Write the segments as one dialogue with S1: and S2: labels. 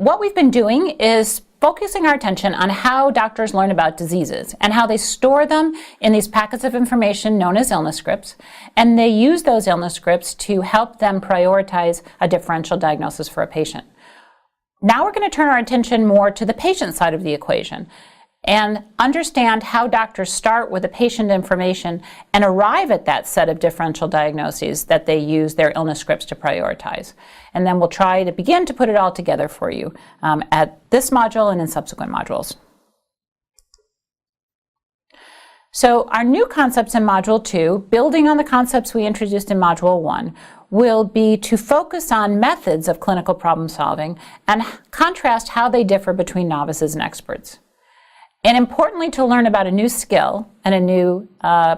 S1: what we've been doing is focusing our attention on how doctors learn about diseases and how they store them in these packets of information known as illness scripts, and they use those illness scripts to help them prioritize a differential diagnosis for a patient. Now we're going to turn our attention more to the patient side of the equation and understand how doctors start with the patient information and arrive at that set of differential diagnoses that they use their illness scripts to prioritize. And then we'll try to begin to put it all together for you at this module and in subsequent modules. So our new concepts in Module 2, building on the concepts we introduced in Module 1, will be to focus on methods of clinical problem solving and contrast how they differ between novices and experts. And importantly, to learn about a new skill and a new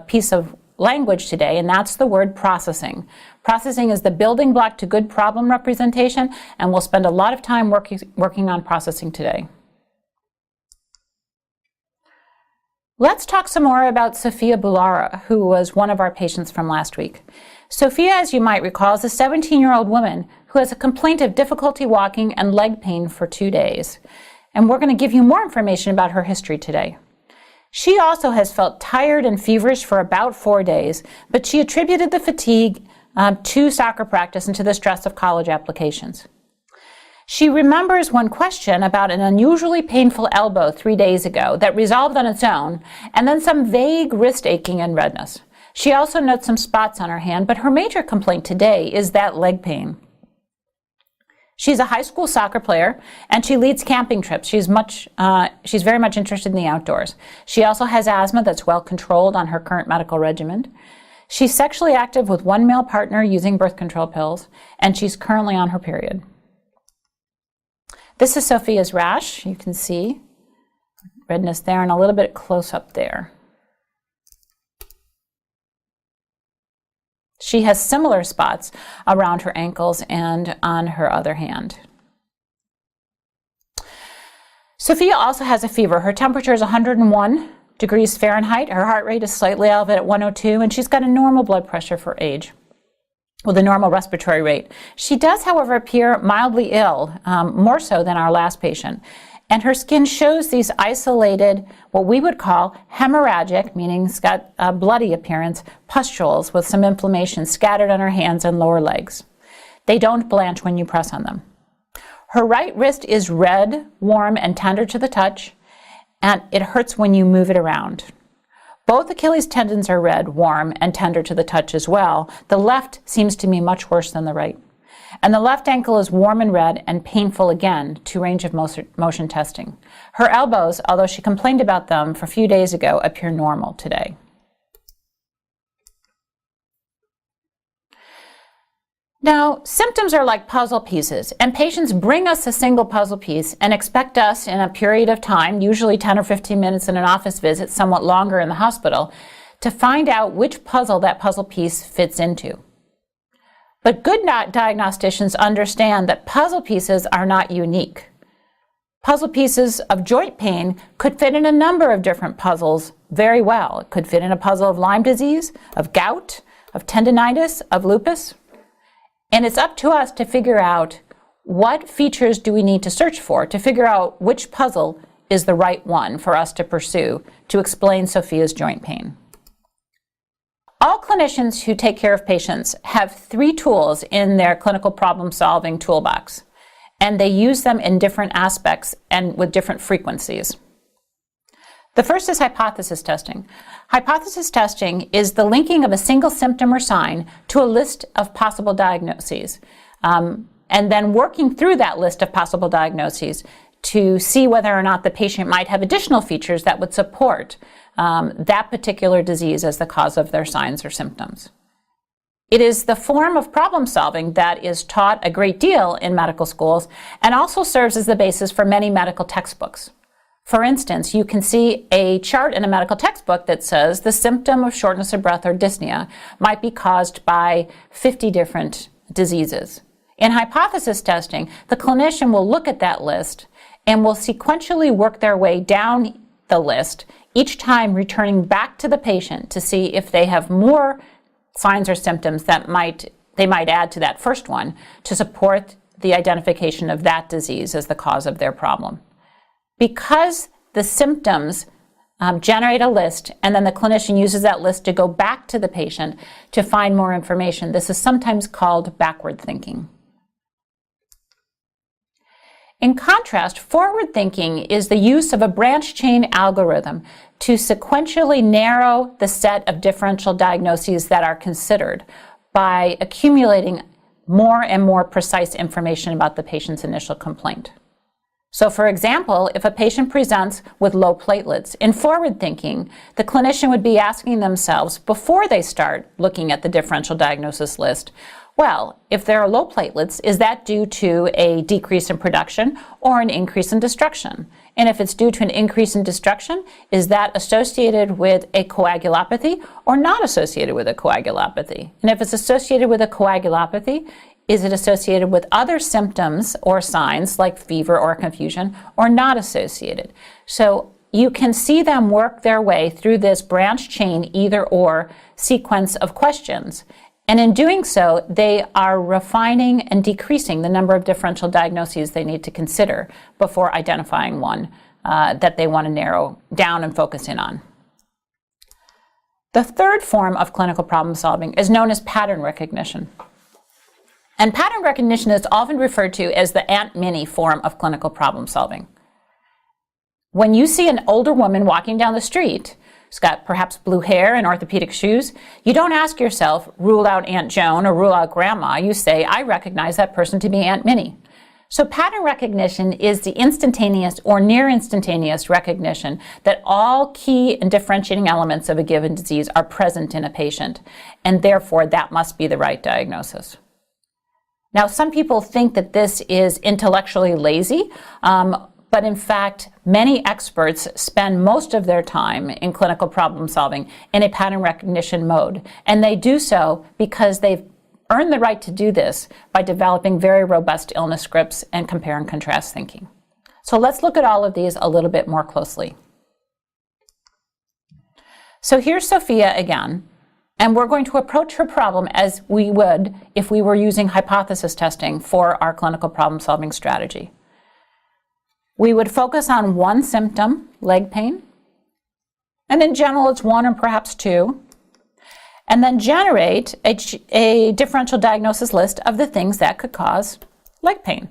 S1: piece of language today, and that's the word processing. Processing is the building block to good problem representation, and we'll spend a lot of time working on processing today. Let's talk some more about Sophia Bulara, who was one of our patients from last week. Sophia, as you might recall, is a 17-year-old woman who has a complaint of difficulty walking and leg pain for 2 days. And we're going to give you more information about her history today. She also has felt tired and feverish for about 4 days, but she attributed the fatigue to soccer practice and to the stress of college applications. She remembers one question about an unusually painful elbow 3 days ago that resolved on its own, and then some vague wrist aching and redness. She also notes some spots on her hand, but her major complaint today is that leg pain. She's a high school soccer player, and she leads camping trips. She's very much interested in the outdoors. She also has asthma that's well controlled on her current medical regimen. She's sexually active with one male partner using birth control pills, and she's currently on her period. This is Sophia's rash. You can see redness there and a little bit close up there. She has similar spots around her ankles and on her other hand. Sophia also has a fever. Her temperature is 101 degrees Fahrenheit. Her heart rate is slightly elevated at 102, and she's got a normal blood pressure for age with a normal respiratory rate. She does, however, appear mildly ill, more so than our last patient. And her skin shows these isolated, what we would call hemorrhagic, meaning it's got a bloody appearance, pustules with some inflammation scattered on her hands and lower legs. They don't blanch when you press on them. Her right wrist is red, warm, and tender to the touch, and it hurts when you move it around. Both Achilles tendons are red, warm, and tender to the touch as well. The left seems to be much worse than the right. And the left ankle is warm and red and painful again to range of motion testing. Her elbows, although she complained about them for a few days ago, appear normal today. Now, symptoms are like puzzle pieces, and patients bring us a single puzzle piece and expect us in a period of time, usually 10 or 15 minutes in an office visit, somewhat longer in the hospital, to find out which puzzle that puzzle piece fits into. But good diagnosticians understand that puzzle pieces are not unique. Puzzle pieces of joint pain could fit in a number of different puzzles very well. It could fit in a puzzle of Lyme disease, of gout, of tendinitis, of lupus. And it's up to us to figure out what features do we need to search for to figure out which puzzle is the right one for us to pursue to explain Sophia's joint pain. All clinicians who take care of patients have 3 tools in their clinical problem-solving toolbox, and they use them in different aspects and with different frequencies. The first is hypothesis testing. Hypothesis testing is the linking of a single symptom or sign to a list of possible diagnoses, and then working through that list of possible diagnoses to see whether or not the patient might have additional features that would support that particular disease as the cause of their signs or symptoms. It is the form of problem solving that is taught a great deal in medical schools and also serves as the basis for many medical textbooks. For instance, you can see a chart in a medical textbook that says the symptom of shortness of breath or dyspnea might be caused by 50 different diseases. In hypothesis testing, the clinician will look at that list and will sequentially work their way down the list, each time returning back to the patient to see if they have more signs or symptoms that they might add to that first one to support the identification of that disease as the cause of their problem. Because the symptoms generate a list, and then the clinician uses that list to go back to the patient to find more information. This is sometimes called backward thinking. In contrast, forward thinking is the use of a branch chain algorithm to sequentially narrow the set of differential diagnoses that are considered by accumulating more and more precise information about the patient's initial complaint. So for example, if a patient presents with low platelets, in forward thinking, the clinician would be asking themselves before they start looking at the differential diagnosis list, well, if there are low platelets, is that due to a decrease in production or an increase in destruction? And if it's due to an increase in destruction, is that associated with a coagulopathy or not associated with a coagulopathy? And if it's associated with a coagulopathy, is it associated with other symptoms or signs like fever or confusion, or not associated? So you can see them work their way through this branch chain either or sequence of questions. And in doing so, they are refining and decreasing the number of differential diagnoses they need to consider before identifying one that they want to narrow down and focus in on. The third form of clinical problem solving is known as pattern recognition. And pattern recognition is often referred to as the Aunt Minnie form of clinical problem solving. When you see an older woman walking down the street, who's got perhaps blue hair and orthopedic shoes, you don't ask yourself, rule out Aunt Joan or rule out Grandma. You say, I recognize that person to be Aunt Minnie. So pattern recognition is the instantaneous or near instantaneous recognition that all key and differentiating elements of a given disease are present in a patient, and therefore that must be the right diagnosis. Now, some people think that this is intellectually lazy, but in fact, many experts spend most of their time in clinical problem solving in a pattern recognition mode. And they do so because they've earned the right to do this by developing very robust illness scripts and compare and contrast thinking. So let's look at all of these a little bit more closely. So here's Sophia again. And we're going to approach her problem as we would if we were using hypothesis testing for our clinical problem-solving strategy. We would focus on one symptom, leg pain, and in general it's one or perhaps two, and then generate a differential diagnosis list of the things that could cause leg pain.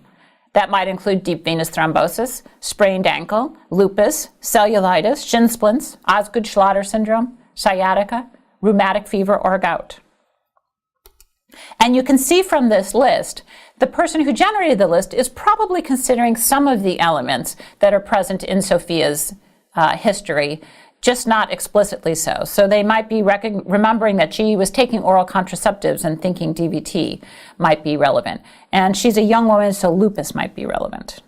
S1: That might include deep venous thrombosis, sprained ankle, lupus, cellulitis, shin splints, Osgood-Schlatter syndrome, sciatica, rheumatic fever, or gout. And you can see from this list, the person who generated the list is probably considering some of the elements that are present in Sophia's history, just not explicitly so. So they might be remembering that she was taking oral contraceptives and thinking DVT might be relevant. And she's a young woman, so lupus might be relevant.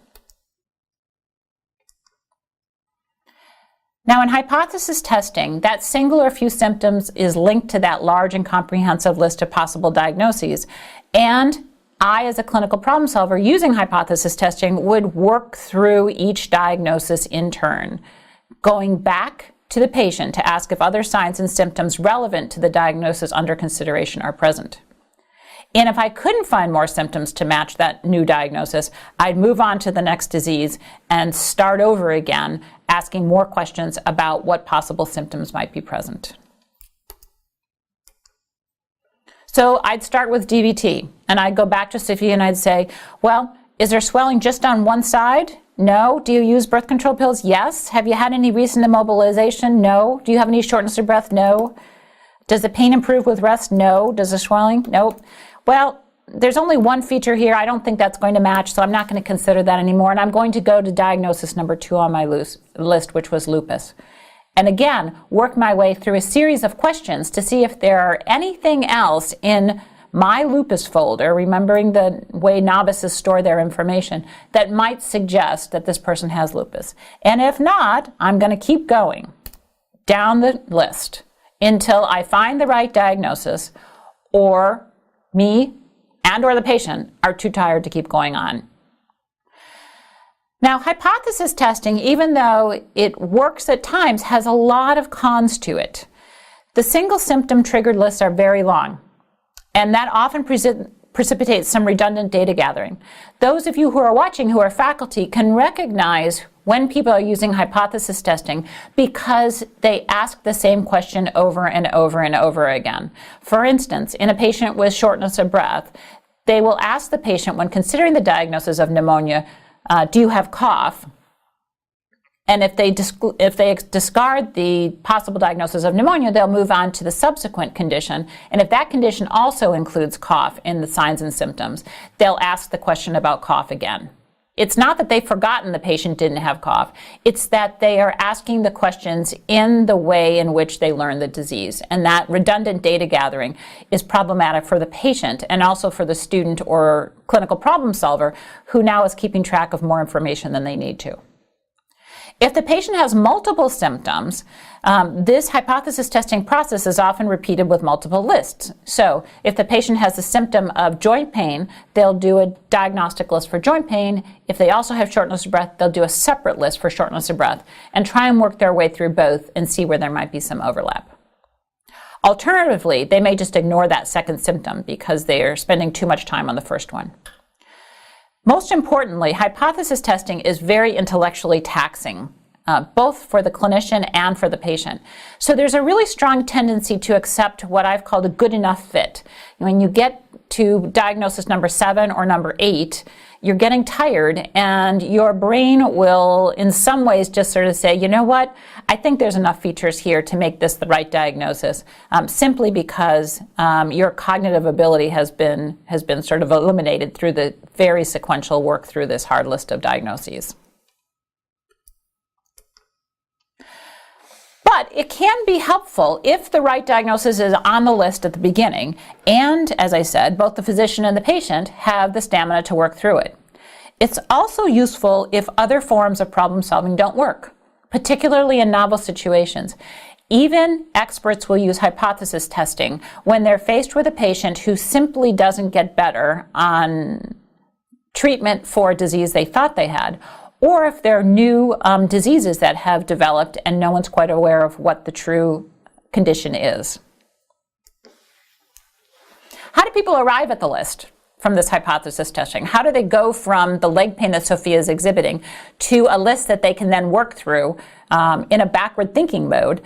S1: Now, in hypothesis testing, that single or few symptoms is linked to that large and comprehensive list of possible diagnoses. And I, as a clinical problem solver using hypothesis testing, would work through each diagnosis in turn, going back to the patient to ask if other signs and symptoms relevant to the diagnosis under consideration are present. And if I couldn't find more symptoms to match that new diagnosis, I'd move on to the next disease and start over again, asking more questions about what possible symptoms might be present. So I'd start with DVT, and I'd go back to Sophia and I'd say, well, is there swelling just on one side? No. Do you use birth control pills? Yes. Have you had any recent immobilization? No. Do you have any shortness of breath? No. Does the pain improve with rest? No. Does the swelling? Nope. Well, there's only one feature here. I don't think that's going to match, so I'm not going to consider that anymore. And I'm going to go to diagnosis number 2 on my list, which was lupus. And again, work my way through a series of questions to see if there are anything else in my lupus folder, remembering the way novices store their information, that might suggest that this person has lupus. And if not, I'm going to keep going down the list until I find the right diagnosis, or me and or the patient are too tired to keep going on. Now, hypothesis testing, even though it works at times, has a lot of cons to it. The single symptom triggered lists are very long, and that often precipitates some redundant data gathering. Those of you who are watching who are faculty can recognize when people are using hypothesis testing because they ask the same question over and over and over again. For instance, in a patient with shortness of breath, they will ask the patient when considering the diagnosis of pneumonia, do you have cough? And if they discard the possible diagnosis of pneumonia, they'll move on to the subsequent condition. And if that condition also includes cough in the signs and symptoms, they'll ask the question about cough again. It's not that they've forgotten the patient didn't have cough. It's that they are asking the questions in the way in which they learn the disease. And that redundant data gathering is problematic for the patient and also for the student or clinical problem solver who now is keeping track of more information than they need to. If the patient has multiple symptoms, this hypothesis testing process is often repeated with multiple lists. So if the patient has the symptom of joint pain, they'll do a diagnostic list for joint pain. If they also have shortness of breath, they'll do a separate list for shortness of breath and try and work their way through both and see where there might be some overlap. Alternatively, they may just ignore that second symptom because they are spending too much time on the first one. Most importantly, hypothesis testing is very intellectually taxing, both for the clinician and for the patient. So there's a really strong tendency to accept what I've called a good enough fit. When you get to diagnosis number 7 or number 8, you're getting tired and your brain will in some ways just sort of say, you know what, I think there's enough features here to make this the right diagnosis, simply because your cognitive ability has been sort of eliminated through the very sequential work through this hard list of diagnoses. But it can be helpful if the right diagnosis is on the list at the beginning, and as I said, both the physician and the patient have the stamina to work through it. It's also useful if other forms of problem solving don't work, particularly in novel situations. Even experts will use hypothesis testing when they're faced with a patient who simply doesn't get better on treatment for a disease they thought they had, or if there are new diseases that have developed and no one's quite aware of what the true condition is. How do people arrive at the list from this hypothesis testing? How do they go from the leg pain that Sophia is exhibiting to a list that they can then work through in a backward thinking mode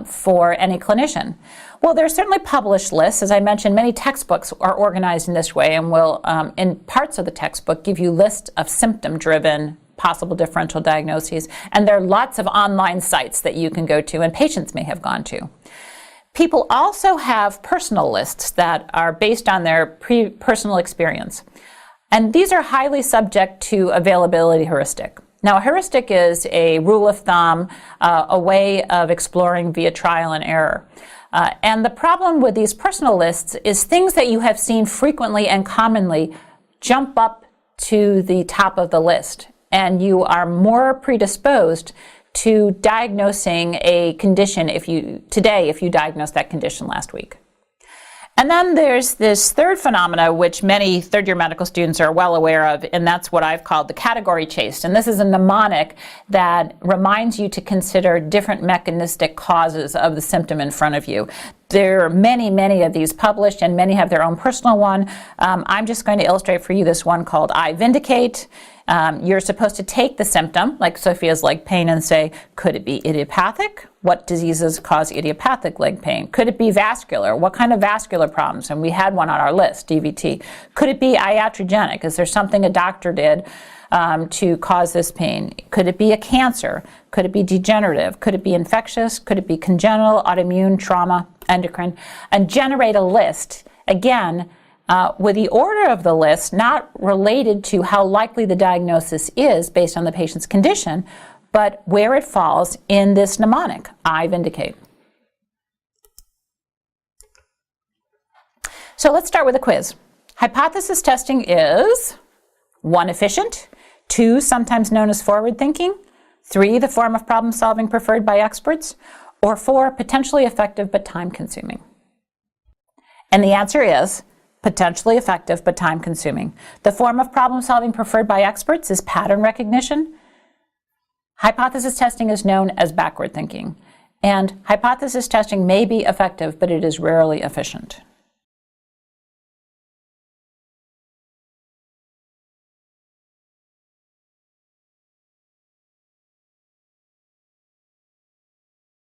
S1: for any clinician? Well, there are certainly published lists. As I mentioned, many textbooks are organized in this way and will, in parts of the textbook, give you lists of symptom-driven possible differential diagnoses. And there are lots of online sites that you can go to and patients may have gone to. People also have personal lists that are based on their personal experience. And these are highly subject to availability heuristic. Now, a heuristic is a rule of thumb, a way of exploring via trial and error. And the problem with these personal lists is things that you have seen frequently and commonly jump up to the top of the list. And you are more predisposed to diagnosing a condition if you diagnosed that condition last week. And then there's this third phenomena, which many third-year medical students are well aware of, and that's what I've called the category chase. And this is a mnemonic that reminds you to consider different mechanistic causes of the symptom in front of you. There are many, many of these published, and many have their own personal one. I'm just going to illustrate for you this one called I Vindicate. You're supposed to take the symptom, like Sophia's leg pain, and say, could it be idiopathic? What diseases cause idiopathic leg pain? Could it be vascular? What kind of vascular problems? And we had one on our list, DVT. Could it be iatrogenic? Is there something a doctor did to cause this pain? Could it be a cancer? Could it be degenerative? Could it be infectious? Could it be congenital, autoimmune, trauma, endocrine? And generate a list, again, with the order of the list not related to how likely the diagnosis is based on the patient's condition, but where it falls in this mnemonic, I Vindicate. So let's start with a quiz. Hypothesis testing is 1, efficient, 2, sometimes known as forward thinking, 3, the form of problem solving preferred by experts, or 4, potentially effective but time consuming. And the answer is potentially effective but time consuming. The form of problem solving preferred by experts is pattern recognition. Hypothesis testing is known as backward thinking. And hypothesis testing may be effective, but it is rarely efficient.